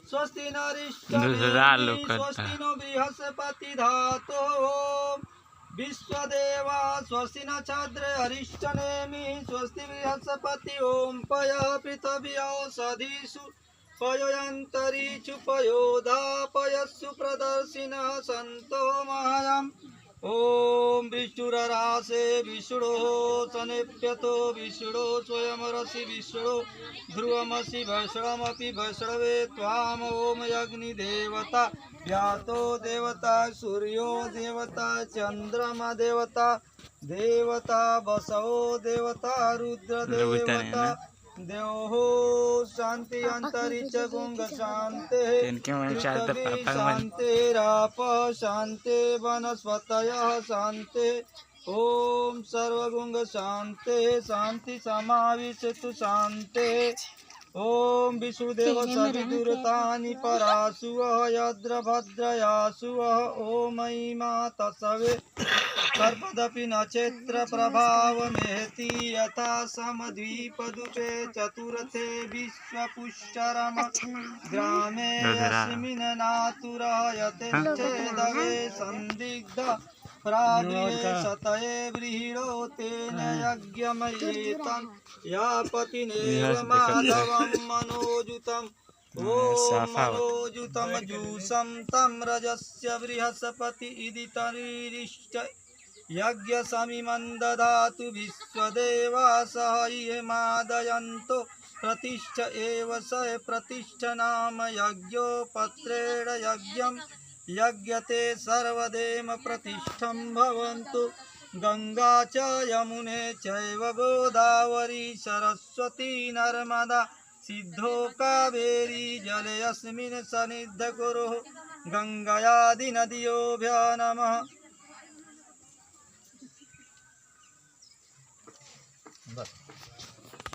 स्वस्ति न दूसरा रिष्टनेमि लोग करता स्वस्ति है। नो बृहस्पति धातुः विश्वदेवा स्वस्ति न छद्रे अरिष्टनेमि स्वस्ति बृहस्पति ओम पय पृथिवी औषधीषु पयोऽन्तरिक्षु पयोधापयस्सु प्रदर्शिनः सन्तो मायम् ओम विष्णुरासे विष्णो सनेप्यतो विष्णो स्वयंरसि विष्णो ध्रुवमसि वैष्णवमपि वैष्णवे त्वाम ओम अग्निदेवता व्यातो देवता सूर्यो देवता चंद्रमा देवता देवता बसवो देवता रुद्र लोग उतना नहीं है देवता ना, देवो शांति अंतरिक्ष गुंग शांति तो इनके मन शायद पृथ्वी पापा का मन शांतिराप शांति वनस्पतयः शांति ओम सर्वगुंग शांति शांति समाविशतु शांति ओम विष्णुदेव सविदुरतानि परासुवः यद्रभद्रयासुवः ओम ऐ माता सवे सर्पदपि नक्षत्र प्रभावमेति यथा समद्वीपदुपे चतुरथे विश्वपुष्करम ग्रामे दूसरा यस्मिन् नातुरायते चेदवे संदिग्ध प्रागृहे शतये व्रीहिणो तेन यज्ञमयेतं यापतिनेव माधवं मनोजुतम् ओम मनोजुतं जूषं तं रजस्य बृहस्पति इति तरीरिष्ट यज्ञसमिमं ददातु विश्वदेवासः इयमादयन्तो प्रतिष्ठ एव स प्रतिष्ठ नाम यज्ञोपत्रेण यज्ञं यज्ञते सर्वदेम प्रतिष्ठं भवन्तु गंगा च यमुने चैव गोदावरी सरस्वती नर्मदा सिद्धो कावेरी जलेऽस्मिन् सन्निधिर्कुरु गंगायादि नद्योऽभ्यो नमः। बस।